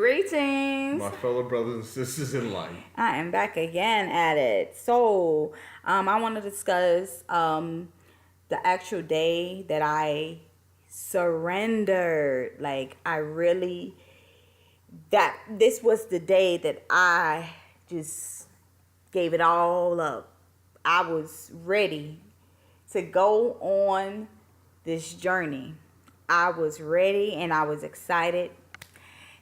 Greetings. My fellow brothers and sisters in life. I am back again at it. So, I want to discuss the actual day that I surrendered. Like, I really, that this was the day that I just gave it all up. I was ready to go on this journey. I was ready and I was excited.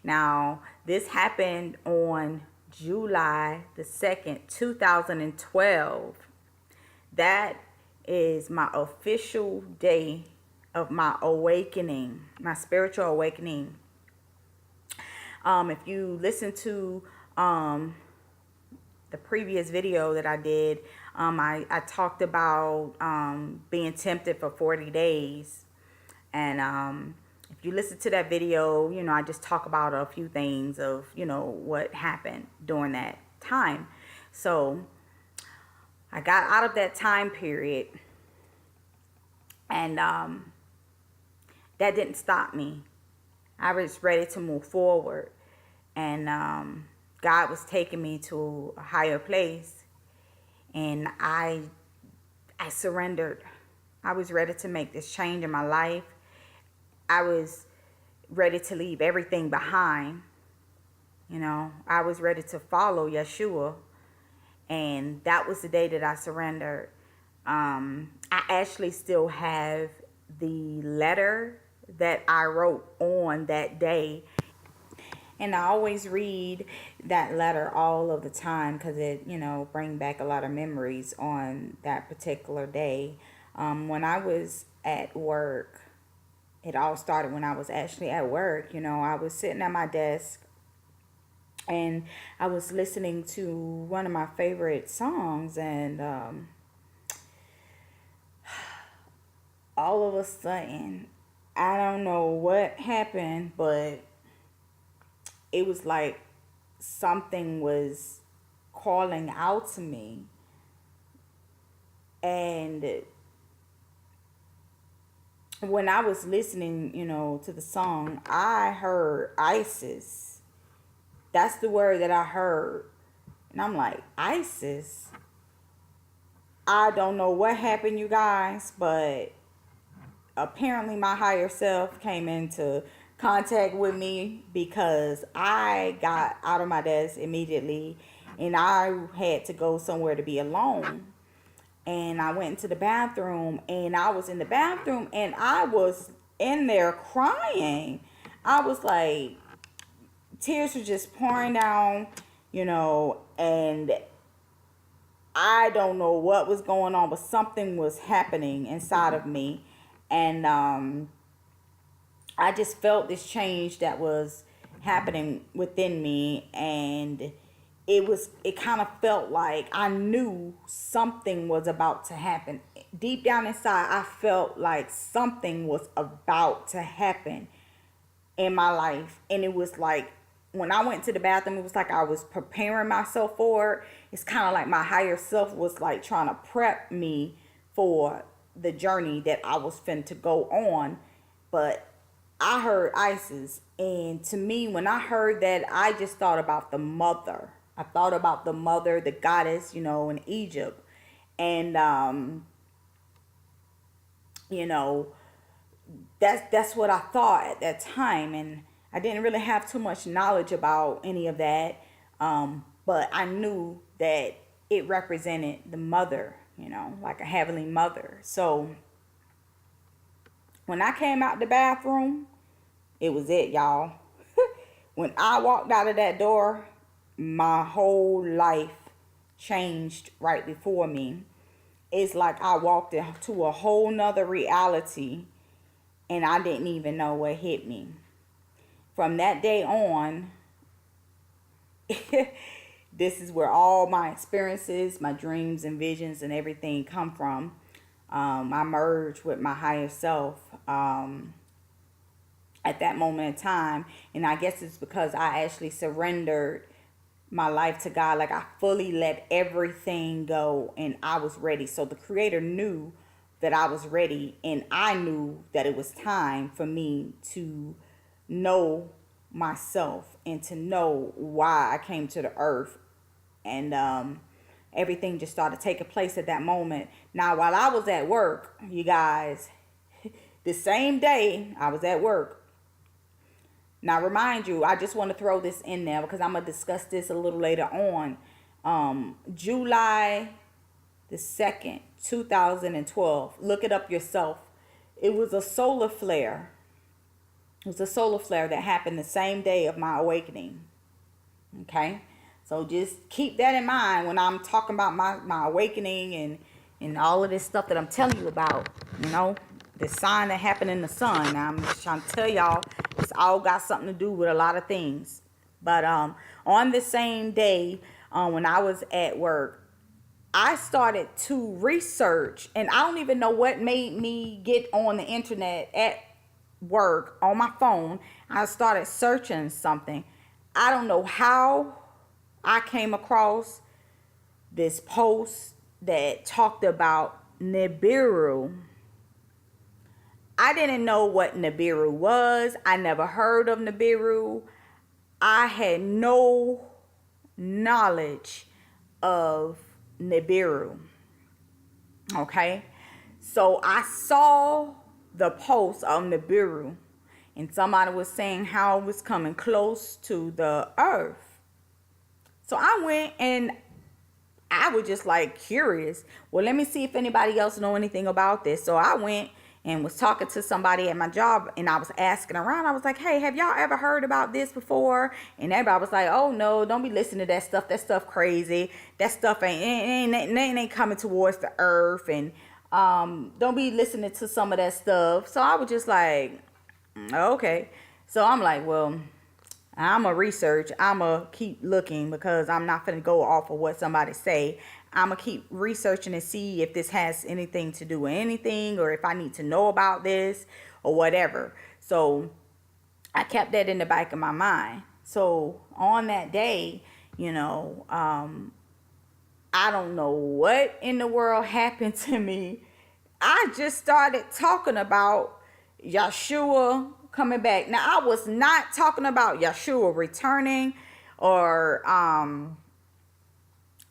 Now, this happened on July the 2nd, 2012. That is my official day of my awakening, my spiritual awakening. If you listen to the previous video that I did, I talked about being tempted for 40 days. And if you listen to that video, I just talk about a few things of, what happened during that time. So I got out of that time period, and that didn't stop me. I was ready to move forward, and God was taking me to a higher place, and I surrendered. I was ready to make this change in my life. I was ready to leave everything behind. I was ready to follow Yeshua. And that was the day that I surrendered. I actually still have the letter that I wrote on that day. And I always read that letter all of the time because it, bring back a lot of memories on that particular day. When I was at work, it all started when I was actually at work. I was sitting at my desk and I was listening to one of my favorite songs, and all of a sudden, I don't know what happened, but it was like something was calling out to me. And when I was listening, to the song, I heard ISIS. That's the word that I heard. And I'm like, ISIS? I don't know what happened, you guys, but apparently my higher self came into contact with me because I got out of my desk immediately and I had to go somewhere to be alone. And I went into the bathroom, and I was in the bathroom and I was in there crying. I was like, tears were just pouring down, and I don't know what was going on, but something was happening inside of me. And I just felt this change that was happening within me, and it kind of felt like I knew something was about to happen. Deep down inside, I felt like something was about to happen in my life. And it was like, when I went to the bathroom, it was like I was preparing myself for it. It's kind of like my higher self was like trying to prep me for the journey that I was finna to go on. But I heard ISIS, and to me, when I heard that, I just thought about the mother. I thought about the mother, the goddess, in Egypt. And that's what I thought at that time. And I didn't really have too much knowledge about any of that. But I knew that it represented the mother, like a heavenly mother. So when I came out the bathroom, it was it, y'all. When I walked out of that door, my whole life changed right before me. It's like I walked into a whole nother reality, and I didn't even know what hit me. From that day on, this is where all my experiences, my dreams and visions and everything come from. I merged with my higher self at that moment in time. And I guess it's because I actually surrendered my life to God. Like, I fully let everything go and I was ready. So the Creator knew that I was ready, and I knew that it was time for me to know myself and to know why I came to the earth. And everything just started taking place at that moment. Now, while I was at work, you guys, the same day I was at work. Now, remind you, I just want to throw this in there because I'm going to discuss this a little later on. July the 2nd, 2012. Look it up yourself. It was a solar flare. It was a solar flare that happened the same day of my awakening. Okay? So just keep that in mind when I'm talking about my awakening and all of this stuff that I'm telling you about. You know, the sign that happened in the sun. Now, I'm just trying to tell y'all, it's all got something to do with a lot of things. But on the same day, when I was at work, I started to research, and I don't even know what made me get on the internet at work on my phone. I started searching something. I don't know how I came across this post that talked about Nibiru. I didn't know what Nibiru was. I never heard of Nibiru. I had no knowledge of Nibiru. Okay? So I saw the post of Nibiru, and somebody was saying how it was coming close to the earth. So I went and I was just like curious. Well, let me see if anybody else know anything about this. So I went and was talking to somebody at my job, and I was asking around. I was like, hey, have y'all ever heard about this before? And everybody was like, oh no, don't be listening to that stuff. That stuff crazy. That stuff ain't coming towards the earth. And don't be listening to some of that stuff. So I was just like, okay. So I'm like, well, I'm a research. I'm a keep looking because I'm not going to go off of what somebody say. I'm going to keep researching and see if this has anything to do with anything, or if I need to know about this or whatever. So I kept that in the back of my mind. So on that day, you know, I don't know what in the world happened to me. I just started talking about Yeshua coming back. Now, I was not talking about Yeshua returning, or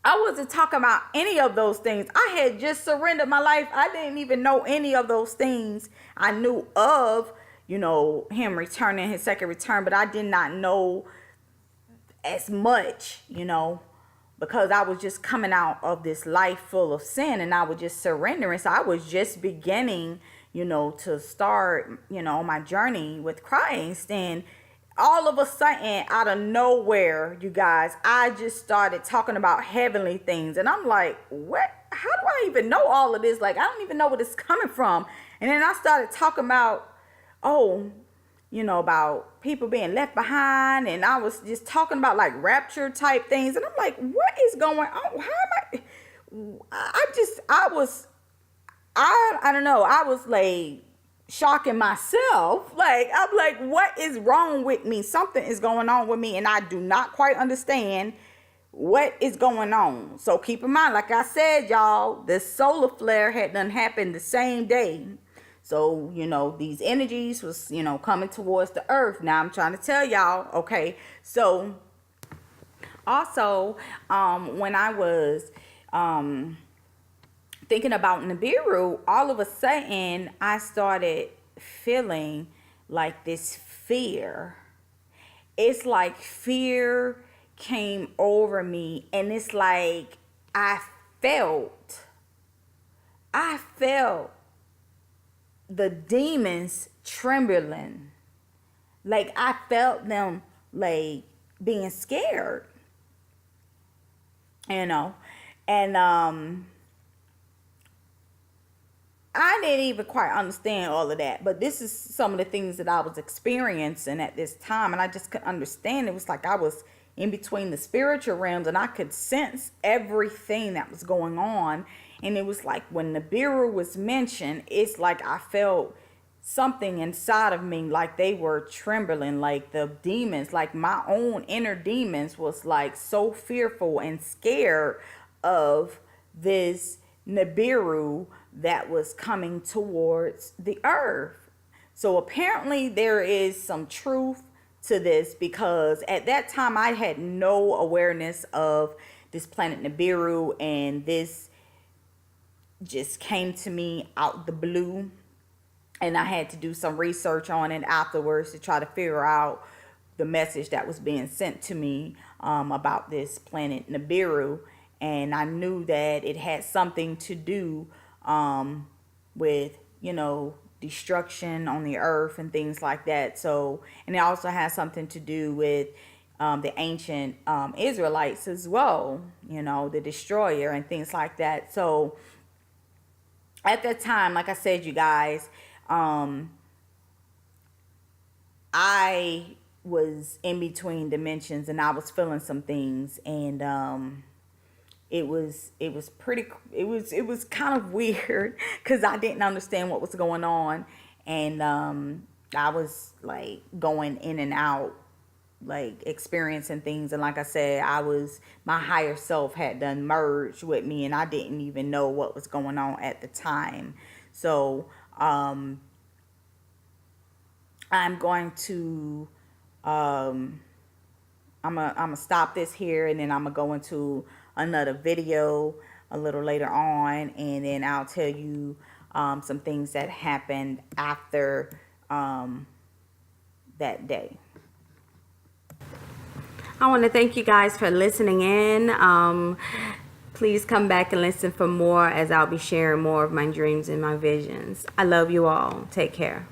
I wasn't talking about any of those things. I had just surrendered my life. I didn't even know any of those things. I knew of, you know, him returning, his second return, but I did not know as much, you know, because I was just coming out of this life full of sin, and I was just surrendering. So I was just beginning, you know, to start, you know, my journey with Christ. And all of a sudden, out of nowhere, you guys, I just started talking about heavenly things. And I'm like, what? How do I even know all of this? Like, I don't even know where this is coming from. And then I started talking about, oh, you know, about people being left behind. And I was just talking about like rapture type things. And I'm like, what is going on? How am I don't know. I was like shocking myself. Like, I'm like, what is wrong with me? Something is going on with me, and I do not quite understand what is going on. So keep in mind, like I said, y'all, the solar flare had done happened the same day. So, you know, these energies was, you know, coming towards the earth. Now I'm trying to tell y'all, okay. So also, when I was thinking about Nibiru, all of a sudden I started feeling like this fear. It's like fear came over me, and it's like I felt the demons trembling. Like I felt them like being scared, you know. And I didn't even quite understand all of that, but this is some of the things that I was experiencing at this time, and I just couldn't understand. It was like I was in between the spiritual realms, and I could sense everything that was going on. And it was like when Nibiru was mentioned, it's like I felt something inside of me, like they were trembling, like the demons, like my own inner demons was like so fearful and scared of this Nibiru that was coming towards the earth. So apparently there is some truth to this, because at that time I had no awareness of this planet Nibiru, and this just came to me out the blue, and I had to do some research on it afterwards to try to figure out the message that was being sent to me about this planet Nibiru. And I knew that it had something to do with, destruction on the earth and things like that. So, and it also has something to do with the ancient Israelites as well, the destroyer and things like that. So at that time, like I said, you guys, I was in between dimensions, and I was feeling some things, and it was kind of weird, because I didn't understand what was going on, and I was like going in and out, like experiencing things. And like I said, my higher self had done merged with me, and I didn't even know what was going on at the time. So I'm going to I'm gonna stop this here, and then I'm gonna go into another video a little later on, and then I'll tell you some things that happened after that day. I want to thank you guys for listening in. Please come back and listen for more, as I'll be sharing more of my dreams and my visions. I love you all. Take care.